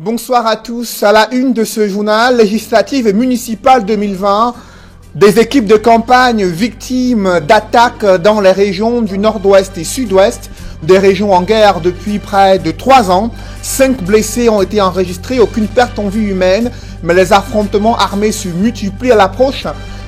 Bonsoir à tous. À la une de ce journal, législative et municipale 2020, des équipes de campagne victimes d'attaques dans les régions du nord-ouest et sud-ouest, des régions en guerre depuis près de 3 ans. 5 blessés ont été enregistrés, aucune perte en vie humaine, mais les affrontements armés se multiplient à l'approche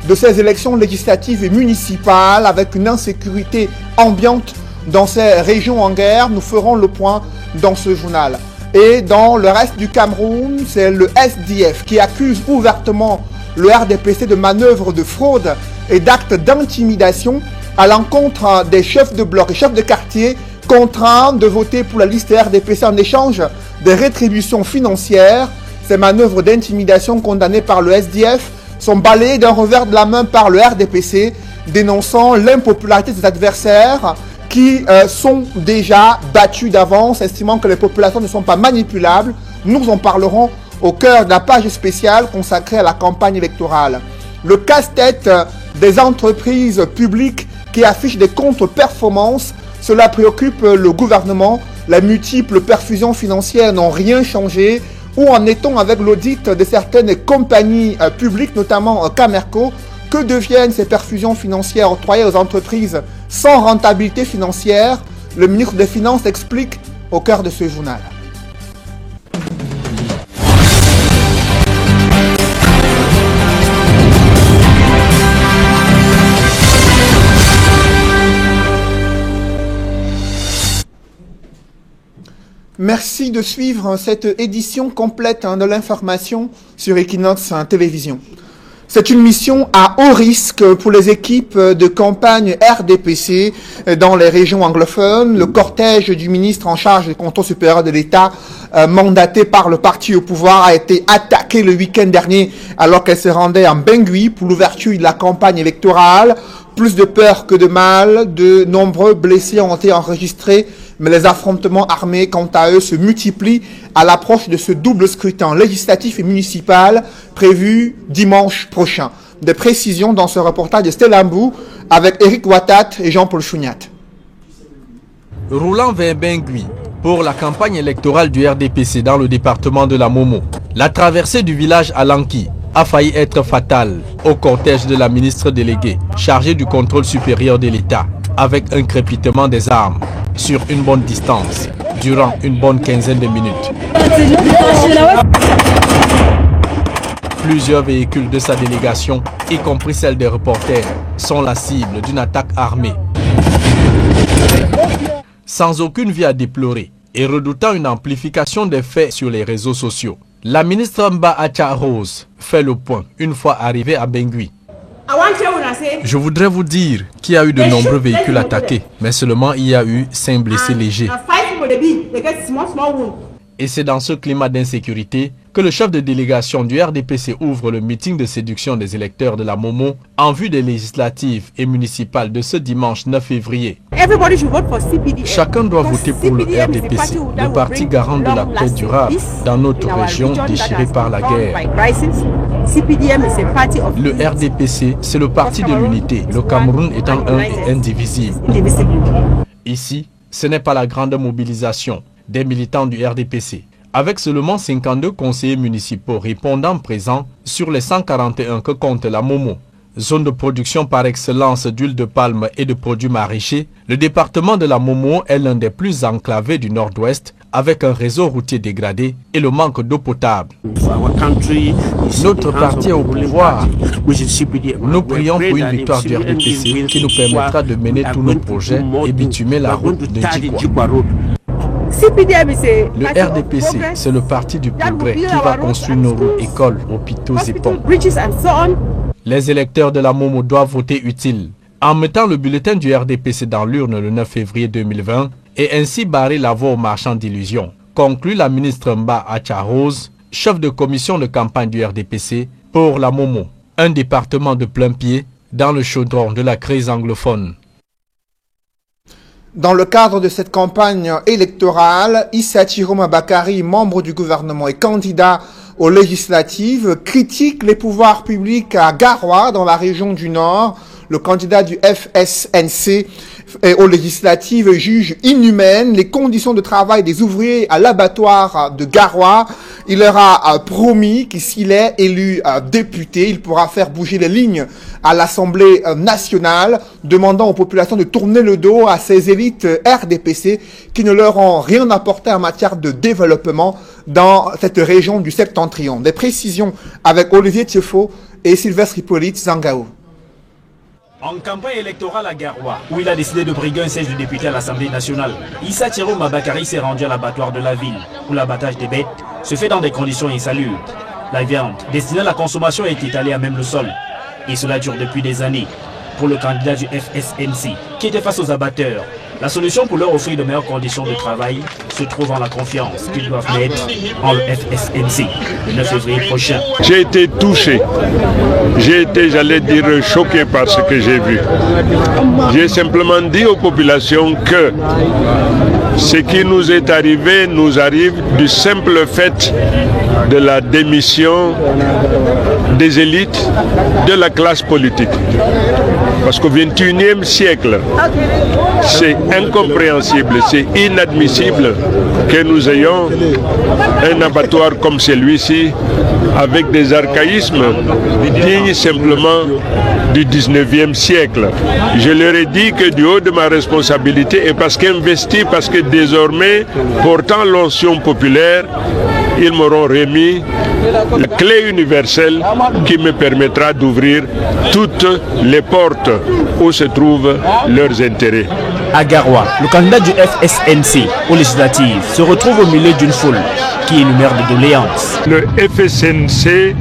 de ces élections législatives et municipales avec une insécurité ambiante dans ces régions en guerre. Nous ferons le point dans ce journal. Et dans le reste du Cameroun, c'est le SDF qui accuse ouvertement le RDPC de manœuvres de fraude et d'actes d'intimidation à l'encontre des chefs de bloc et chefs de quartier contraints de voter pour la liste RDPC en échange des rétributions financières. Ces manœuvres d'intimidation condamnées par le SDF sont balayées d'un revers de la main par le RDPC, dénonçant l'impopularité des adversaires qui sont déjà battus d'avance, estimant que les populations ne sont pas manipulables. Nous en parlerons au cœur de la page spéciale consacrée à la campagne électorale. Le casse-tête des entreprises publiques qui affichent des contre-performances, cela préoccupe le gouvernement. Les multiples perfusions financières n'ont rien changé. Où en est-on avec l'audit de certaines compagnies publiques, notamment Camerco? Que deviennent ces perfusions financières octroyées aux entreprises sans rentabilité financière? Le ministre des Finances explique au cœur de ce journal. Merci de suivre cette édition complète de l'information sur Equinox Télévision. C'est une mission à haut risque pour les équipes de campagne RDPC dans les régions anglophones. Le cortège du ministre en charge du contrôle supérieur de l'État, mandaté par le parti au pouvoir, a été attaqué le week-end dernier alors qu'elle se rendait en Bangui pour l'ouverture de la campagne électorale. Plus de peur que de mal, de nombreux blessés ont été enregistrés, mais les affrontements armés, quant à eux, se multiplient à l'approche de ce double scrutin législatif et municipal prévu dimanche prochain. Des précisions dans ce reportage de Stella Mbou avec Eric Watat et Jean-Paul Chouniat. Roulant vers Bangui pour la campagne électorale du RDPC dans le département de la Momo, la traversée du village Alanki a failli être fatale au cortège de la ministre déléguée chargée du contrôle supérieur de l'État, avec un crépitement des armes sur une bonne distance durant une bonne quinzaine de minutes. Plusieurs véhicules de sa délégation, y compris celle des reporters, sont la cible d'une attaque armée. Sans aucune vie à déplorer et redoutant une amplification des faits sur les réseaux sociaux, la ministre Mba Acha Rose fait le point une fois arrivée à Bangui. Je voudrais vous dire qu'il y a eu de nombreux véhicules attaqués, mais seulement il y a eu 5 blessés légers. Et c'est dans ce climat d'insécurité que le chef de délégation du RDPC ouvre le meeting de séduction des électeurs de la Momo en vue des législatives et municipales de ce dimanche 9 février. Chacun doit voter pour le RDPC, le parti garant de la paix durable dans notre région déchirée par la guerre. Le RDPC, c'est le parti de l'unité, le Cameroun étant un et indivisible. Ici, ce n'est pas la grande mobilisation des militants du RDPC, avec seulement 52 conseillers municipaux répondant présents sur les 141 que compte la Momo. Zone de production par excellence d'huile de palme et de produits maraîchers, le département de la Momo est l'un des plus enclavés du nord-ouest, avec un réseau routier dégradé et le manque d'eau potable. Notre parti est au pouvoir. Nous prions pour une victoire du RDPC qui nous permettra de mener tous nos projets et bitumer la route de Djikwa. Le RDPC, c'est le parti du progrès qui va construire nos routes, écoles, hôpitaux et ponts. Les électeurs de la Momo doivent voter utile en mettant le bulletin du RDPC dans l'urne le 9 février 2020 et ainsi barrer la voie aux marchands d'illusions, conclut la ministre Mba Acha Rose, chef de commission de campagne du RDPC pour la Momo, un département de plein pied dans le chaudron de la crise anglophone. Dans le cadre de cette campagne électorale, Issa Chiroma Bakari, membre du gouvernement et candidat aux législatives, critique les pouvoirs publics à Garoua, dans la région du Nord. le candidat du FSNC aux législatives juge inhumaines les conditions de travail des ouvriers à l'abattoir de Garoua. Il leur a promis que s'il est élu député, il pourra faire bouger les lignes à l'Assemblée nationale, demandant aux populations de tourner le dos à ces élites RDPC qui ne leur ont rien apporté en matière de développement dans cette région du Septentrion. Des précisions avec Olivier Thiefo et Sylvestre Hippolyte Zangao. En campagne électorale à Garoua, où il a décidé de briguer un siège de député à l'Assemblée nationale, Issa Thierry Mabakary s'est rendu à l'abattoir de la ville, où l'abattage des bêtes se fait dans des conditions insalubres. La viande destinée à la consommation est étalée à même le sol. Et cela dure depuis des années. Pour le candidat du FSNC, qui était face aux abatteurs, la solution pour leur offrir de meilleures conditions de travail se trouve en la confiance qu'ils doivent mettre en le FSNC le 9 février prochain. J'ai été touché, j'ai été, j'allais dire, choqué par ce que j'ai vu. J'ai simplement dit aux populations que ce qui nous est arrivé nous arrive du simple fait de la démission des élites de la classe politique. Parce qu'au XXIe siècle, c'est incompréhensible, c'est inadmissible que nous ayons un abattoir comme celui-ci avec des archaïsmes dignes simplement du 19e siècle. Je leur ai dit que du haut de ma responsabilité et parce qu'investi, parce que désormais, portant l'onction populaire, ils m'auront remis la clé universelle qui me permettra d'ouvrir toutes les portes où se trouvent leurs intérêts. À Garoua, le candidat du FSNC aux législatives se retrouve au milieu d'une foule qui énumère des doléances. Le FSNC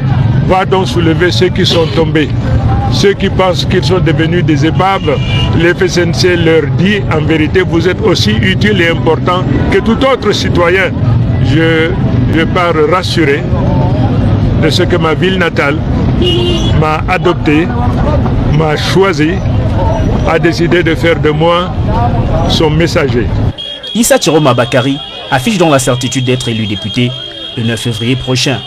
va donc soulever ceux qui sont tombés. Ceux qui pensent qu'ils sont devenus des épaves, le FSNC leur dit en vérité vous êtes aussi utile et important que tout autre citoyen. Je pars rassuré de ce que ma ville natale m'a adopté, m'a choisi, a décidé de faire de moi son messager. Issa Thierry Mabakary affiche donc la certitude d'être élu député le 9 février prochain.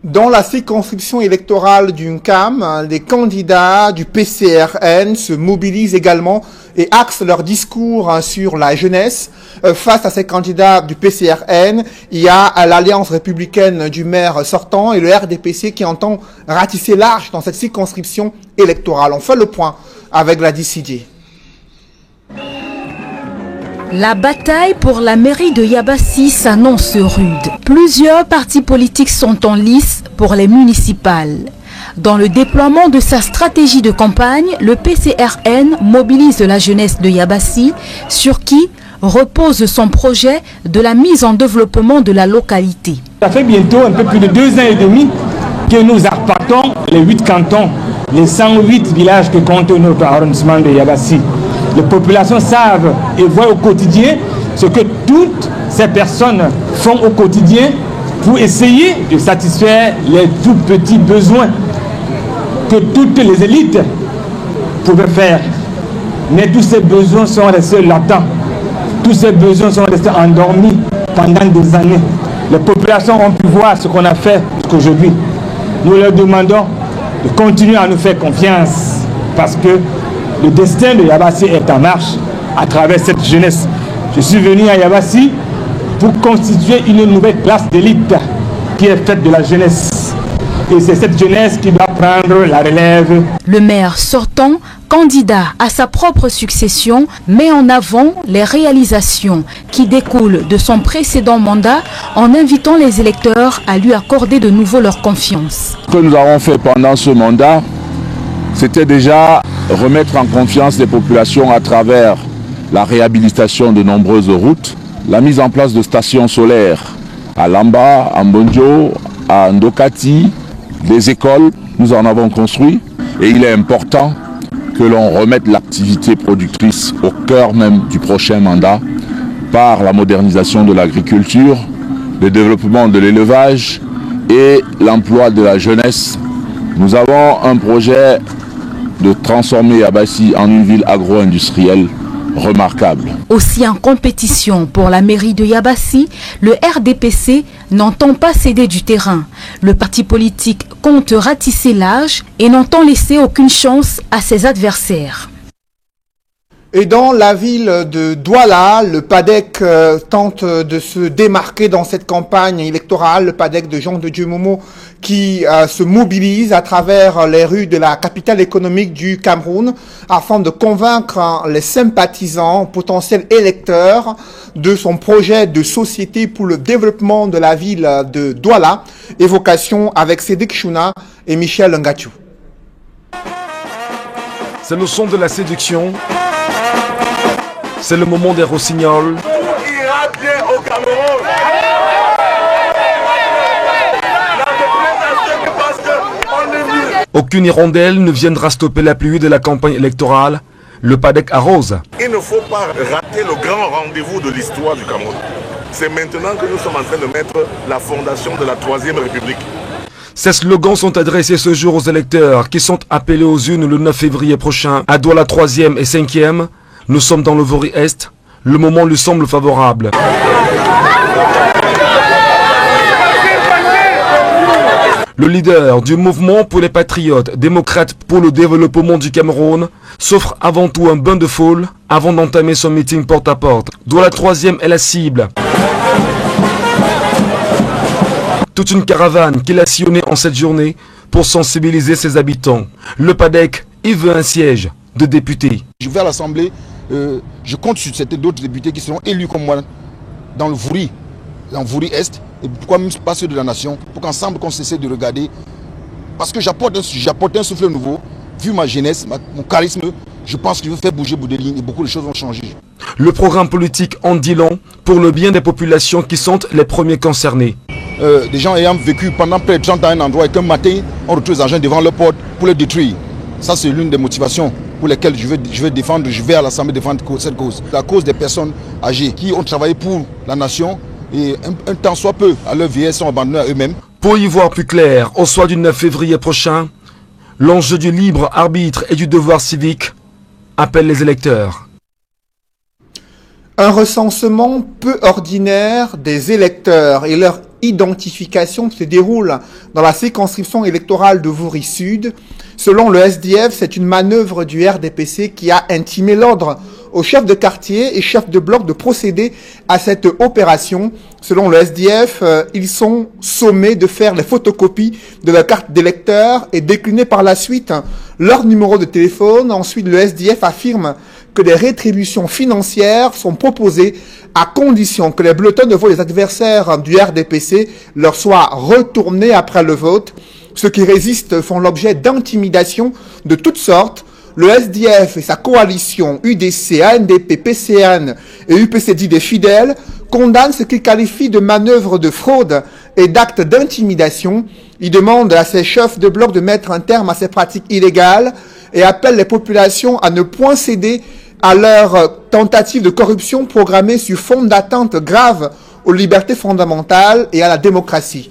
Dans la circonscription électorale du NCAM, les candidats du PCRN se mobilisent également et axent leur discours sur la jeunesse. Face à ces candidats du PCRN, il y a l'Alliance républicaine du maire sortant et le RDPC qui entend ratisser large dans cette circonscription électorale. On fait le point avec Gladys Sidier. La bataille pour la mairie de Yabassi s'annonce rude. Plusieurs partis politiques sont en lice pour les municipales. Dans le déploiement de sa stratégie de campagne, le PCRN mobilise la jeunesse de Yabassi, sur qui repose son projet de la mise en développement de la localité. Ça fait bientôt un peu plus de 2 ans et demi que nous arpentons les 8 cantons, les 108 villages que compte notre arrondissement de Yabassi. Les populations savent et voient au quotidien ce que toutes ces personnes font au quotidien pour essayer de satisfaire les tout petits besoins que toutes les élites pouvaient faire. Mais tous ces besoins sont restés latents. Tous ces besoins sont restés endormis pendant des années. Les populations ont pu voir ce qu'on a fait aujourd'hui. Nous leur demandons de continuer à nous faire confiance parce que le destin de Yabassi est en marche à travers cette jeunesse. Je suis venu à Yabassi pour constituer une nouvelle classe d'élite qui est faite de la jeunesse. Et c'est cette jeunesse qui doit prendre la relève. Le maire sortant, candidat à sa propre succession, met en avant les réalisations qui découlent de son précédent mandat en invitant les électeurs à lui accorder de nouveau leur confiance. Ce que nous avons fait pendant ce mandat, c'était déjà remettre en confiance les populations à travers la réhabilitation de nombreuses routes, la mise en place de stations solaires à Lamba, à Mbonjo, à Ndokati, des écoles, nous en avons construit et il est important que l'on remette l'activité productrice au cœur même du prochain mandat par la modernisation de l'agriculture, le développement de l'élevage et l'emploi de la jeunesse. Nous avons un projet de transformer Yabassi en une ville agro-industrielle remarquable. Aussi en compétition pour la mairie de Yabassi, le RDPC n'entend pas céder du terrain. Le parti politique compte ratisser large et n'entend laisser aucune chance à ses adversaires. Et dans la ville de Douala, le PADEC tente de se démarquer dans cette campagne électorale. Le PADEC de Jean de Dieu Momo qui se mobilise à travers les rues de la capitale économique du Cameroun afin de convaincre les sympathisants, potentiels électeurs de son projet de société pour le développement de la ville de Douala. Évocation avec Cédric Chouna et Michel Ngachou. C'est le son de la séduction. C'est le moment des rossignols. Aucune hirondelle ne viendra stopper la pluie de la campagne électorale. Le PADEC arrose. Il ne faut pas rater le grand rendez-vous de l'histoire du Cameroun. C'est maintenant que nous sommes en train de mettre la fondation de la Troisième République. Ces slogans sont adressés ce jour aux électeurs qui sont appelés aux urnes le 9 février prochain à Douala 3e et 5e. Nous sommes dans le Vori-Est. Le moment lui semble favorable. Le leader du mouvement pour les patriotes démocrates pour le développement du Cameroun s'offre avant tout un bain de foule avant d'entamer son meeting porte-à-porte. Douala 3e est la cible. Toute une caravane qu'il a sillonnée en cette journée pour sensibiliser ses habitants. Le PADEC y veut un siège de députés. Je vais à l'Assemblée, je compte sur d'autres députés qui seront élus comme moi dans le Vouri, dans le Vouri-Est, et pourquoi même pas ceux de la nation, pour qu'ensemble qu'on cesse de regarder. Parce que j'apporte un souffle nouveau, vu ma jeunesse, mon charisme, je pense qu'il veut faire bouger Boudeline et beaucoup de choses vont changer. Le programme politique en dit long pour le bien des populations qui sont les premiers concernés. Des gens ayant vécu pendant près de 30 ans à un endroit et qu'un matin, on retrouve les agents devant leur porte pour les détruire. Ça, c'est l'une des motivations pour lesquelles je vais à l'Assemblée défendre cette cause. La cause des personnes âgées qui ont travaillé pour la nation et un temps soit peu à leur vieillesse sont abandonnés à eux-mêmes. Pour y voir plus clair, au soir du 9 février prochain, l'enjeu du libre arbitre et du devoir civique appelle les électeurs. Un recensement peu ordinaire des électeurs et leur identification se déroule dans la circonscription électorale de Vouri Sud. Selon le SDF, c'est une manœuvre du RDPC qui a intimé l'ordre aux chefs de quartier et chefs de bloc de procéder à cette opération. Selon le SDF, ils sont sommés de faire les photocopies de leur carte d'électeur et décliner par la suite leur numéro de téléphone. Ensuite, le SDF affirme que des rétributions financières sont proposées à condition que les bulletins de vote des adversaires du RDPC leur soient retournés après le vote. Ceux qui résistent font l'objet d'intimidations de toutes sortes. Le SDF et sa coalition UDC, ANDP, PCN et UPCD des fidèles condamnent ce qu'ils qualifient de manœuvres de fraude et d'actes d'intimidation. Ils demandent à ces chefs de bloc de mettre un terme à ces pratiques illégales et appellent les populations à ne point céder à leurs tentatives de corruption programmées sur fond d'atteintes graves aux libertés fondamentales et à la démocratie.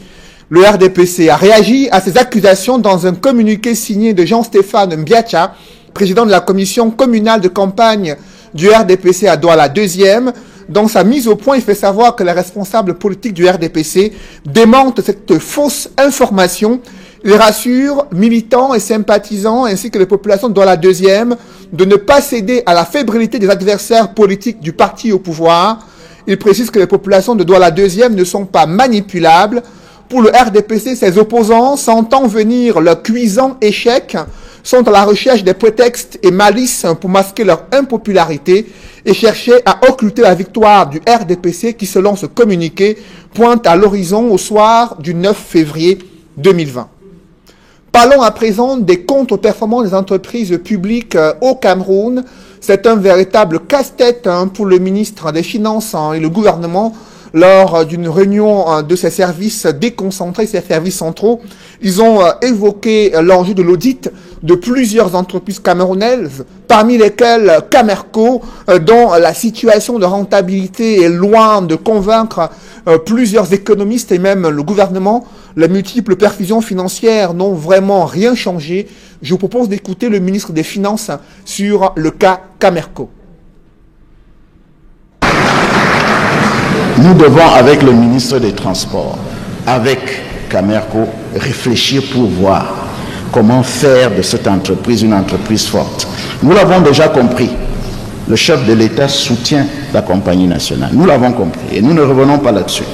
Le RDPC a réagi à ces accusations dans un communiqué signé de Jean-Stéphane Mbiacha, président de la commission communale de campagne du RDPC à Douala 2e. Dans sa mise au point, il fait savoir que les responsables politiques du RDPC démentent cette fausse information. Il rassure militants et sympathisants ainsi que les populations de Douala 2e de ne pas céder à la fébrilité des adversaires politiques du parti au pouvoir. Il précise que les populations de Douala 2e ne sont pas manipulables. Pour le RDPC, ses opposants, sentant venir leur cuisant échec, sont à la recherche des prétextes et malices pour masquer leur impopularité et chercher à occulter la victoire du RDPC qui, selon ce communiqué, pointe à l'horizon au soir du 9 février 2020. Parlons à présent des comptes aux performances des entreprises publiques au Cameroun. C'est un véritable casse-tête pour le ministre des Finances et le gouvernement. Lors d'une réunion de ces services déconcentrés, ces services centraux, ils ont évoqué l'enjeu de l'audit de plusieurs entreprises camerounaises, parmi lesquelles Camerco, dont la situation de rentabilité est loin de convaincre plusieurs économistes et même le gouvernement. Les multiples perfusions financières n'ont vraiment rien changé. Je vous propose d'écouter le ministre des Finances sur le cas Camerco. Nous devons, avec le ministre des Transports, avec Camerco, réfléchir pour voir comment faire de cette entreprise une entreprise forte. Nous l'avons déjà compris. Le chef de l'État soutient la compagnie nationale. Nous l'avons compris et nous ne revenons pas là-dessus.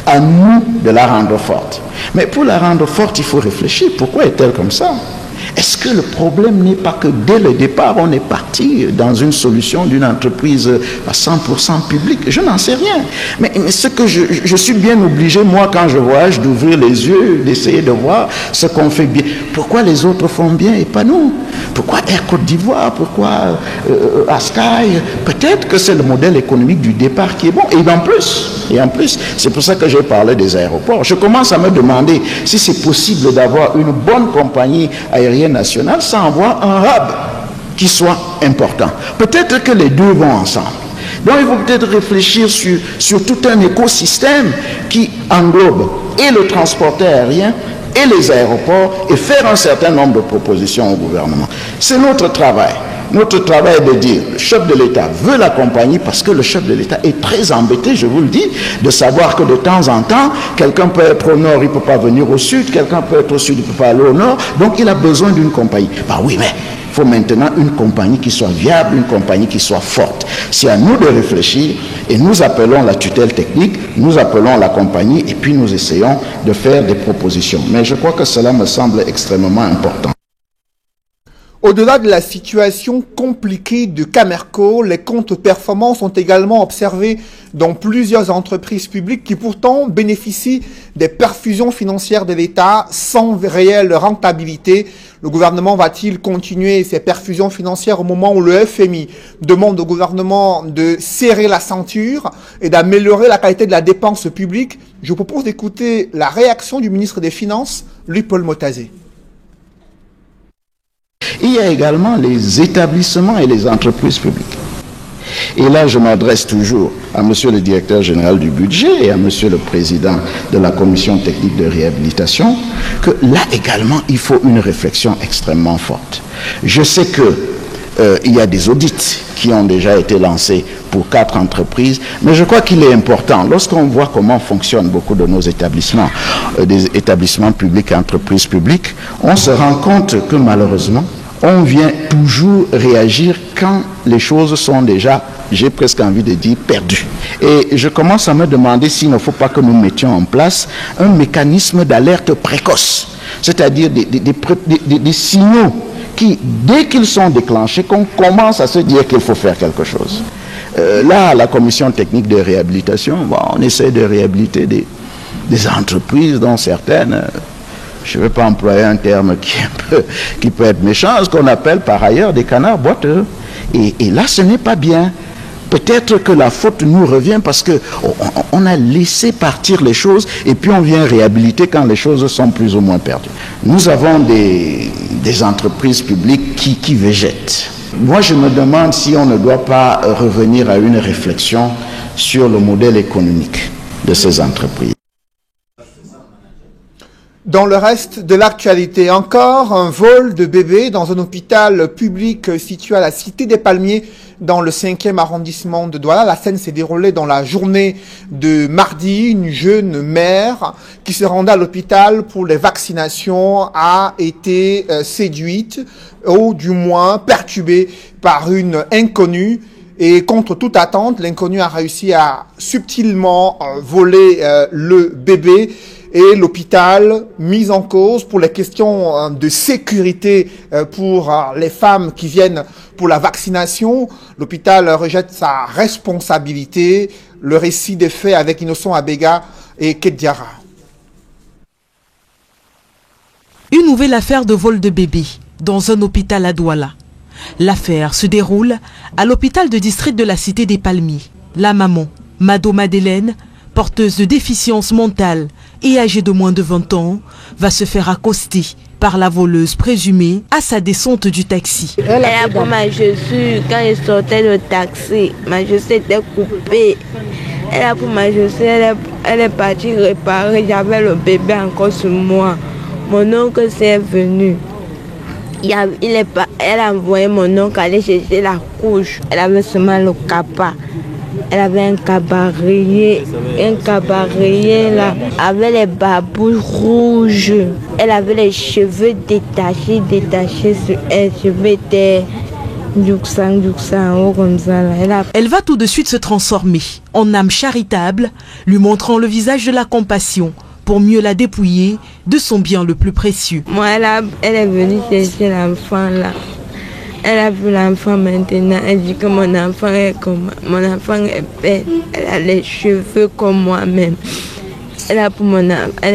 À nous de la rendre forte. Mais pour la rendre forte, il faut réfléchir. Pourquoi est-elle comme ça? Est-ce que le problème n'est pas que dès le départ, on est parti dans une solution d'une entreprise à 100% publique? Je n'en sais rien. Mais ce que je suis bien obligé, moi, quand je voyage, d'ouvrir les yeux, d'essayer de voir ce qu'on fait bien. Pourquoi les autres font bien et pas nous? Pourquoi Air Côte d'Ivoire? Pourquoi Asky? Peut-être que c'est le modèle économique du départ qui est bon. Et en plus, c'est pour ça que j'ai parlé des aéroports. Je commence à me demander si c'est possible d'avoir une bonne compagnie aérienne nationale sans avoir un hub qui soit important. Peut-être que les deux vont ensemble. Donc il faut peut-être réfléchir sur tout un écosystème qui englobe et le transport aérien et les aéroports et faire un certain nombre de propositions au gouvernement. C'est notre travail. Notre travail est de dire, le chef de l'État veut la compagnie parce que le chef de l'État est très embêté, je vous le dis, de savoir que de temps en temps, quelqu'un peut être au nord, il ne peut pas venir au sud, quelqu'un peut être au sud, il ne peut pas aller au nord, donc il a besoin d'une compagnie. Bah oui, mais il faut maintenant une compagnie qui soit viable, une compagnie qui soit forte. C'est à nous de réfléchir et nous appelons la tutelle technique, nous appelons la compagnie et puis nous essayons de faire des propositions. Mais je crois que cela me semble extrêmement important. Au-delà de la situation compliquée de Camerco, les comptes performants sont également observés dans plusieurs entreprises publiques qui pourtant bénéficient des perfusions financières de l'État sans réelle rentabilité. Le gouvernement va-t-il continuer ces perfusions financières au moment où le FMI demande au gouvernement de serrer la ceinture et d'améliorer la qualité de la dépense publique? Je vous propose d'écouter la réaction du ministre des Finances, Louis-Paul Motazé. Il y a également les établissements et les entreprises publiques. Et là, je m'adresse toujours à monsieur le directeur général du budget et à monsieur le président de la commission technique de réhabilitation, que là également, il faut une réflexion extrêmement forte. Je sais qu'il y a des audits qui ont déjà été lancés pour 4 entreprises, mais je crois qu'il est important, lorsqu'on voit comment fonctionnent beaucoup de nos établissements, des établissements publics et entreprises publiques, on se rend compte que malheureusement, on vient toujours réagir quand les choses sont déjà, j'ai presque envie de dire, perdues. Et je commence à me demander s'il ne faut pas que nous mettions en place un mécanisme d'alerte précoce, c'est-à-dire des signaux qui, dès qu'ils sont déclenchés, qu'on commence à se dire qu'il faut faire quelque chose. Là, à la commission technique de réhabilitation, on essaie de réhabiliter des entreprises dont certaines... je ne vais pas employer un terme qui peut être méchant, ce qu'on appelle par ailleurs des canards boiteux. Et là, ce n'est pas bien. Peut-être que la faute nous revient parce qu'on a laissé partir les choses et puis on vient réhabiliter quand les choses sont plus ou moins perdues. Nous avons des entreprises publiques qui végètent. Moi, je me demande si on ne doit pas revenir à une réflexion sur le modèle économique de ces entreprises. Dans le reste de l'actualité, encore un vol de bébé dans un hôpital public situé à la Cité des Palmiers dans le 5e arrondissement de Douala. La scène s'est déroulée dans la journée de mardi. Une jeune mère qui se rendait à l'hôpital pour les vaccinations a été séduite ou du moins perturbée par une inconnue. Et contre toute attente, l'inconnu a réussi à subtilement voler le bébé. Et l'hôpital mis en cause pour les questions de sécurité pour les femmes qui viennent pour la vaccination. L'hôpital rejette sa responsabilité. Le récit des faits avec Innocent Abega et Kediara. Une nouvelle affaire de vol de bébé dans un hôpital à Douala. L'affaire se déroule à l'hôpital de district de la Cité des Palmiers. La maman, Mado Madeleine, porteuse de déficience mentale et âgée de moins de 20 ans, va se faire accoster par la voleuse présumée à sa descente du taxi. Elle a pris ma chaussure quand elle sortait le taxi. Ma chaussure était coupée. Elle a pris ma chaussure, elle est partie réparer. J'avais le bébé encore sur moi. Mon oncle s'est venu. Elle a envoyé mon oncle aller chercher la couche. Elle avait seulement le capa. Elle avait un cabaret là, avec les babouches rouges. Elle avait les cheveux détachés sur elle. Les cheveux étaient en haut comme ça. Là. Elle va tout de suite se transformer en âme charitable, lui montrant le visage de la compassion pour mieux la dépouiller de son bien le plus précieux. Moi, elle est venue chercher l'enfant là. Elle a vu l'enfant maintenant, elle dit que mon enfant est comme moi. Mon enfant est belle, elle a les cheveux comme moi-même. Elle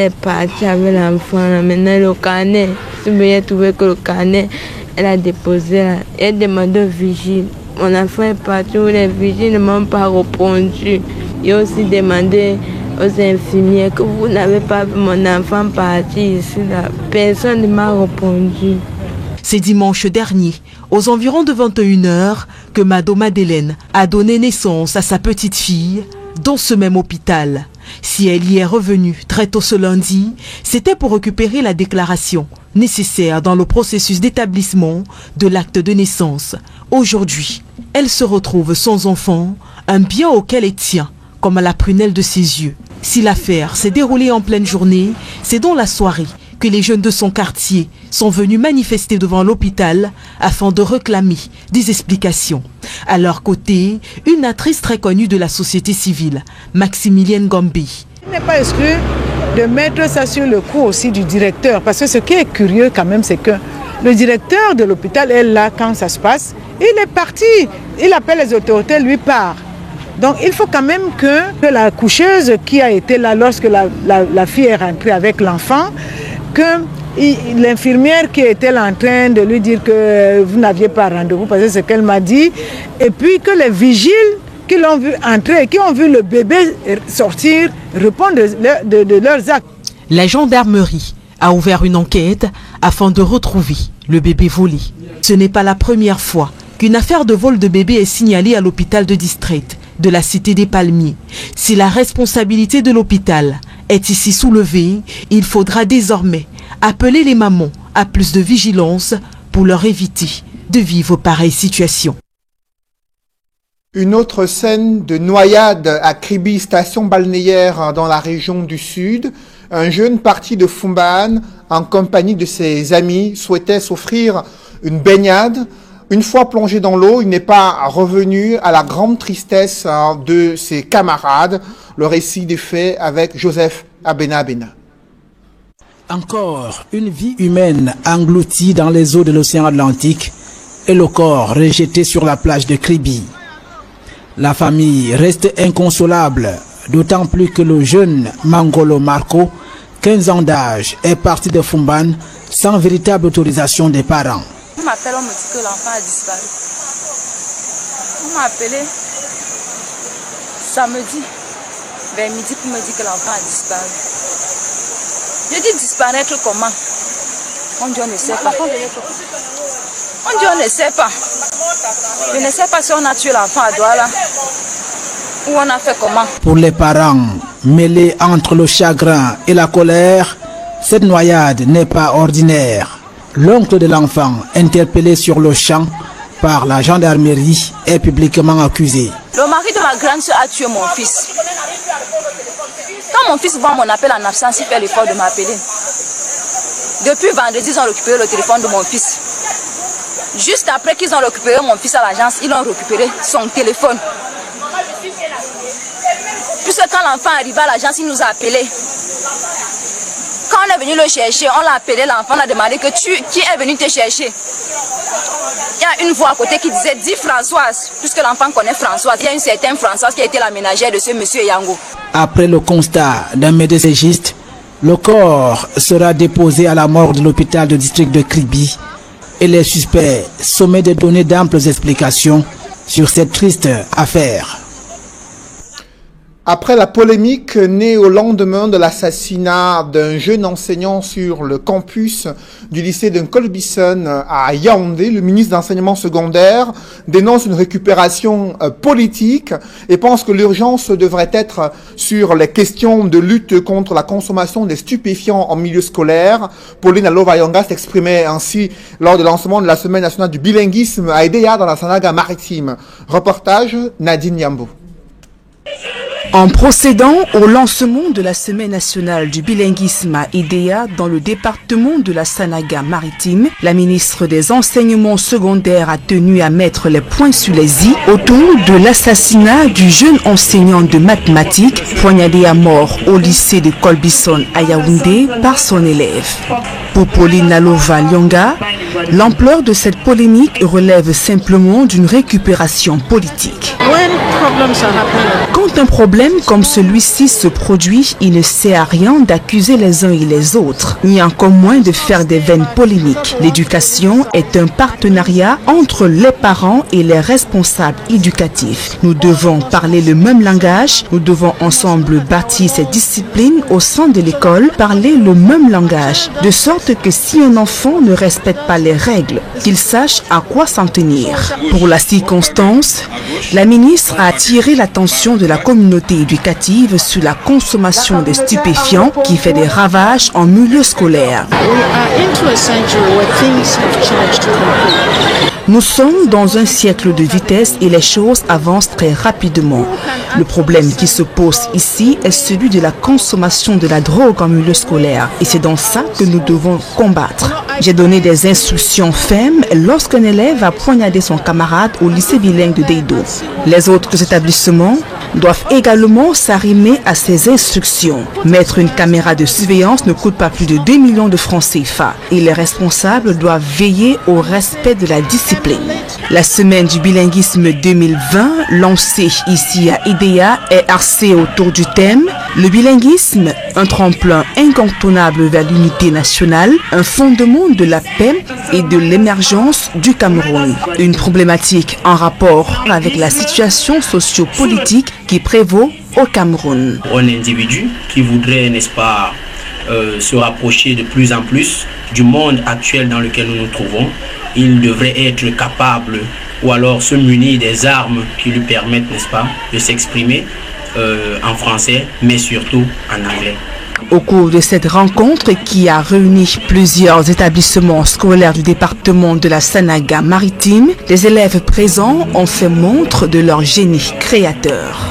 est partie avec l'enfant. Maintenant le carnet, si vous voulez trouver que le carnet, elle a déposé là. Elle demande au vigile. Mon enfant est parti où les vigiles ne m'ont pas répondu. J'ai aussi demandé aux infirmières que vous n'avez pas vu mon enfant partir ici là. Personne ne m'a répondu. C'est dimanche dernier, aux environs de 21h, que Mado Madeleine a donné naissance à sa petite fille dans ce même hôpital. Si elle y est revenue très tôt ce lundi, c'était pour récupérer la déclaration nécessaire dans le processus d'établissement de l'acte de naissance. Aujourd'hui, elle se retrouve sans enfant, un bien auquel elle tient, comme à la prunelle de ses yeux. Si l'affaire s'est déroulée en pleine journée, c'est dans la soirée que les jeunes de son quartier sont venus manifester devant l'hôpital afin de réclamer des explications. À leur côté, une actrice très connue de la société civile, Maximilienne Gombi. Il n'est pas exclu de mettre ça sur le coup aussi du directeur, parce que ce qui est curieux quand même, c'est que le directeur de l'hôpital est là quand ça se passe. Il est parti, il appelle les autorités, lui part. Donc il faut quand même que la coucheuse qui a été là lorsque la fille est rentrée avec l'enfant, que l'infirmière qui était là en train de lui dire que vous n'aviez pas rendez-vous, parce que c'est ce qu'elle m'a dit, et puis que les vigiles qui l'ont vu entrer et qui ont vu le bébé sortir répondent de leurs actes. La gendarmerie a ouvert une enquête afin de retrouver le bébé volé. Ce n'est pas la première fois qu'une affaire de vol de bébé est signalée à l'hôpital de district de la cité des Palmiers. Si la responsabilité de l'hôpital est ici soulevée, il faudra désormais appeler les mamans à plus de vigilance pour leur éviter de vivre pareille situation. Une autre scène de noyade à Kribi, station balnéaire dans la région du Sud. Un jeune parti de Fumbane, en compagnie de ses amis, souhaitait s'offrir une baignade. Une fois plongé dans l'eau, il n'est pas revenu, à la grande tristesse de ses camarades. Le récit des faits avec Joseph Abena. Encore une vie humaine engloutie dans les eaux de l'océan Atlantique et le corps rejeté sur la plage de Kribi. La famille reste inconsolable, d'autant plus que le jeune Mangolo Marco, 15 ans d'âge, est parti de Fumbane sans véritable autorisation des parents. On m'appelle, on me dit que l'enfant a disparu. On m'a appelé samedi, vers midi, pour me dire que l'enfant a disparu. Je dis disparaître comment? On dit on ne sait pas. On dit on ne sait pas. Je ne sais pas si on a tué l'enfant à Douala ou on a fait comment. Pour les parents, mêlés entre le chagrin et la colère, cette noyade n'est pas ordinaire. L'oncle de l'enfant, interpellé sur le champ par la gendarmerie, est publiquement accusé. Le mari de ma grande soeur a tué mon fils. Quand mon fils voit mon appel en absence, il fait l'effort de m'appeler. Depuis vendredi, ils ont récupéré le téléphone de mon fils. Juste après qu'ils ont récupéré mon fils à l'agence, ils ont récupéré son téléphone. Puisque quand l'enfant arrivait à l'agence, il nous a appelés. Quand on est venu le chercher, on l'a appelé, l'enfant a demandé que qui est venu te chercher. Il y a une voix à côté qui disait, dis Françoise, puisque l'enfant connaît Françoise. Il y a une certaine Françoise qui a été la ménagère de ce monsieur Yango. Après le constat d'un médecin légiste, le corps sera déposé à la morgue de l'hôpital de district de Kribi et les suspects sommet de donner d'amples explications sur cette triste affaire. Après la polémique née au lendemain de l'assassinat d'un jeune enseignant sur le campus du lycée de Nkolbison à Yaoundé, le ministre d'enseignement secondaire dénonce une récupération politique et pense que l'urgence devrait être sur les questions de lutte contre la consommation des stupéfiants en milieu scolaire. Pauline Alovayonga s'exprimait ainsi lors de lancement de la Semaine nationale du bilinguisme à Edea dans la Sanaga maritime. Reportage Nadine Yambo. En procédant au lancement de la Semaine nationale du bilinguisme à IDEA dans le département de la Sanaga-Maritime, la ministre des Enseignements secondaires a tenu à mettre les points sur les i autour de l'assassinat du jeune enseignant de mathématiques poignardé à mort au lycée de Colbison à Yaoundé par son élève. Pour Pauline Nalova-Lyonga, l'ampleur de cette polémique relève simplement d'une récupération politique. Quand un problème comme celui-ci se produit, il ne sert à rien d'accuser les uns et les autres, ni encore moins de faire des veines polémiques. L'éducation est un partenariat entre les parents et les responsables éducatifs. Nous devons parler le même langage, nous devons ensemble bâtir ces disciplines au sein de l'école, parler le même langage, de sorte que si un enfant ne respecte pas les règles, qu'il sache à quoi s'en tenir. Pour la circonstance, la ministre a attiré l'attention de la communauté éducative sur la consommation de stupéfiants qui fait des ravages en milieu scolaire. Nous sommes dans un siècle de vitesse et les choses avancent très rapidement. Le problème qui se pose ici est celui de la consommation de la drogue en milieu scolaire et c'est dans ça que nous devons combattre. J'ai donné des instructions fermes lorsqu'un élève a poignardé son camarade au lycée bilingue de Deido. Les autres établissements doivent également s'arrimer à ces instructions. Mettre une caméra de surveillance ne coûte pas plus de 2 millions de francs CFA et les responsables doivent veiller au respect de la discipline. La semaine du bilinguisme 2020, lancée ici à IDEA, est axée autour du thème « Le bilinguisme, un tremplin incontournable vers l'unité nationale, un fondement de la paix et de l'émergence du Cameroun ». Une problématique en rapport avec la situation sociopolitique qui prévaut au Cameroun. Un individu qui voudrait, n'est-ce pas, se rapprocher de plus en plus du monde actuel dans lequel nous nous trouvons, il devrait être capable ou alors se munir des armes qui lui permettent, n'est-ce pas, de s'exprimer en français, mais surtout en anglais. Au cours de cette rencontre qui a réuni plusieurs établissements scolaires du département de la Sanaga-Maritime, les élèves présents ont fait montre de leur génie créateur.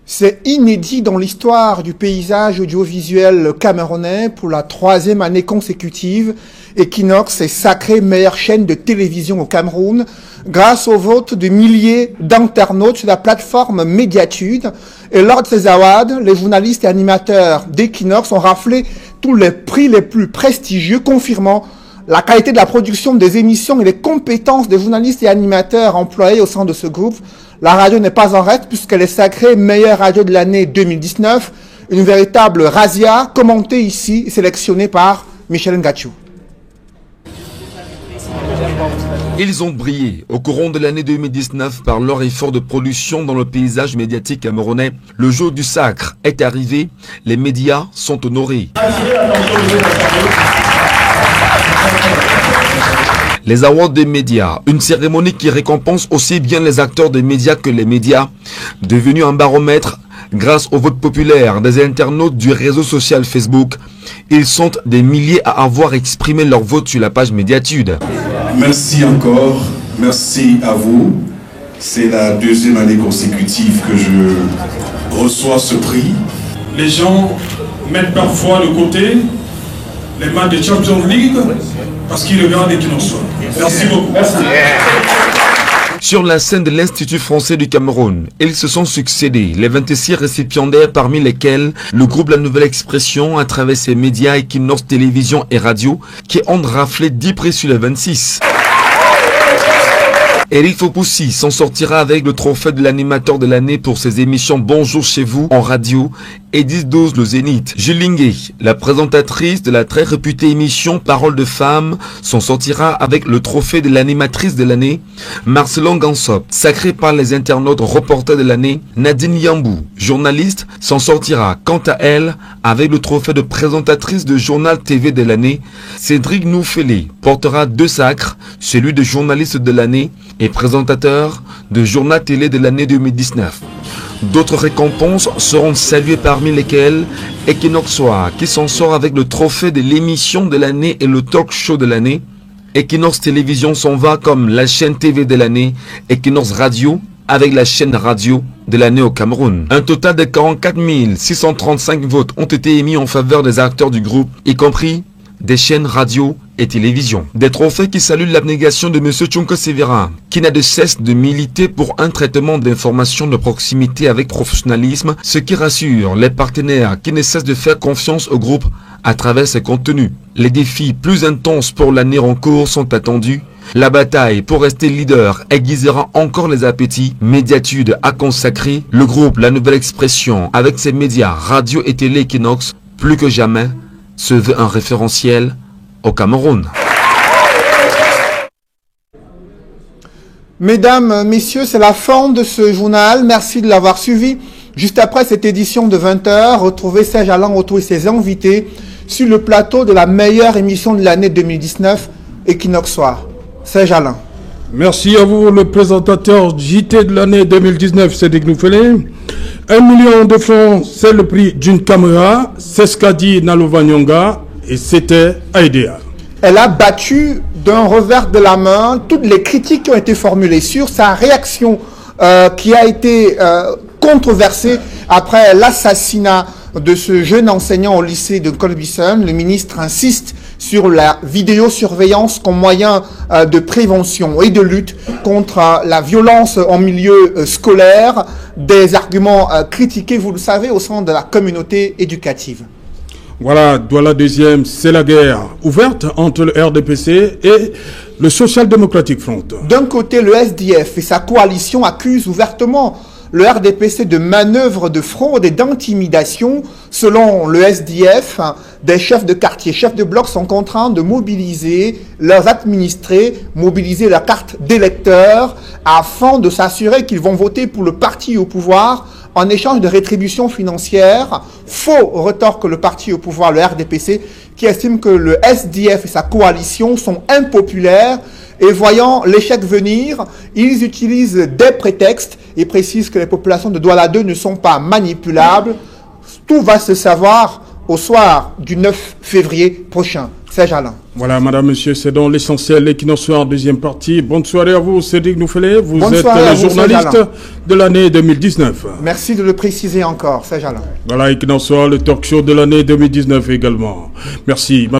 C'est inédit dans l'histoire du paysage audiovisuel camerounais. Pour la 3e année consécutive, Equinox est sacrée meilleure chaîne de télévision au Cameroun grâce au vote de milliers d'internautes sur la plateforme Médiatude. Et lors de ces awards, les journalistes et animateurs d'Equinox ont raflé tous les prix les plus prestigieux, confirmant la qualité de la production des émissions et les compétences des journalistes et animateurs employés au sein de ce groupe. La radio n'est pas en reste puisqu'elle est sacrée meilleure radio de l'année 2019. Une véritable razzia commentée ici et sélectionnée par Michel Ngachou. Ils ont brillé au courant de l'année 2019 par leur effort de production dans le paysage médiatique camerounais. Le jour du sacre est arrivé, les médias sont honorés. Les awards des médias, une cérémonie qui récompense aussi bien les acteurs des médias que les médias, devenus un baromètre grâce au vote populaire des internautes du réseau social Facebook. Ils sont des milliers à avoir exprimé leur vote sur la page Médiatude. Merci encore, merci à vous. C'est la 2e année consécutive que je reçois ce prix. Les gens mettent parfois de côté les matchs de Champions League parce qu'ils regardent Equinox. Merci beaucoup. Merci. Sur la scène de l'Institut français du Cameroun, ils se sont succédés les 26 récipiendaires parmi lesquels le groupe La Nouvelle Expression à travers ses médias Equinox Télévision et Radio qui ont raflé 10 prix sur les 26. Eric Fopoussi s'en sortira avec le trophée de l'animateur de l'année pour ses émissions Bonjour chez vous en radio et 10-12 le Zénith. Jules Linguet, la présentatrice de la très réputée émission Parole de femmes, s'en sortira avec le trophée de l'animatrice de l'année. Marcelon Gansop, sacré par les internautes reporter de l'année. Nadine Yambou, journaliste, s'en sortira quant à elle avec le trophée de présentatrice de journal TV de l'année. Cédric Noufélé portera 2 sacres, celui de journaliste de l'année et présentateur de journal télé de l'année 2019. D'autres récompenses seront saluées parmi lesquelles Equinox Soir qui s'en sort avec le trophée de l'émission de l'année et le talk show de l'année. Equinox Télévision s'en va comme la chaîne TV de l'année. Equinox Radio avec la chaîne radio de l'année au Cameroun. Un total de 44 635 votes ont été émis en faveur des acteurs du groupe, y compris des chaînes radio et télévision. Des trophées qui saluent l'abnégation de M. Tchunko Severa, qui n'a de cesse de militer pour un traitement d'information de proximité avec professionnalisme, ce qui rassure les partenaires qui ne cessent de faire confiance au groupe à travers ses contenus. Les défis plus intenses pour l'année en cours sont attendus. La bataille pour rester leader aiguisera encore les appétits. Médiatude a consacré le groupe La Nouvelle Expression avec ses médias radio et télé Equinox, plus que jamais, se veut un référentiel au Cameroun. Mesdames, messieurs, c'est la fin de ce journal. Merci de l'avoir suivi. Juste après cette édition de 20h, retrouvez Serge Alain Otto et ses invités sur le plateau de la meilleure émission de l'année 2019, Equinox Soir. Serge Alain. Merci à vous, le présentateur JT de l'année 2019, Cédric Noufélé. 1 million de francs, c'est le prix d'une caméra. C'est ce qu'a dit Nalova Nyonga et c'était Aïdéa. Elle a battu d'un revers de la main toutes les critiques qui ont été formulées sur sa réaction qui a été controversée après l'assassinat de ce jeune enseignant au lycée de Colbison. Le ministre insiste sur la vidéosurveillance comme moyen de prévention et de lutte contre la violence en milieu scolaire, des arguments critiqués, vous le savez, au sein de la communauté éducative. Voilà, Douala deuxième, c'est la guerre ouverte entre le RDPC et le Social Democratic Front. D'un côté, le SDF et sa coalition accusent ouvertement le RDPC de manœuvres de fraude et d'intimidation. Selon le SDF, des chefs de quartier, chefs de bloc sont contraints de mobiliser leurs administrés, mobiliser leur carte d'électeur afin de s'assurer qu'ils vont voter pour le parti au pouvoir en échange de rétributions financières. Faux retorque le parti au pouvoir, le RDPC, qui estime que le SDF et sa coalition sont impopulaires. Et voyant l'échec venir, ils utilisent des prétextes et précisent que les populations de Douala 2 ne sont pas manipulables. Tout va se savoir au soir du 9 février prochain. Serge Alain. Voilà, madame, monsieur, c'est donc l'essentiel. L'Equinox Soir, deuxième partie. Bonne soirée à vous, Cédric Noufélé. Vous êtes le journaliste de l'année 2019. Merci de le préciser encore, Serge Alain. Voilà, Equinox Soir, le talk show de l'année 2019 également. Merci.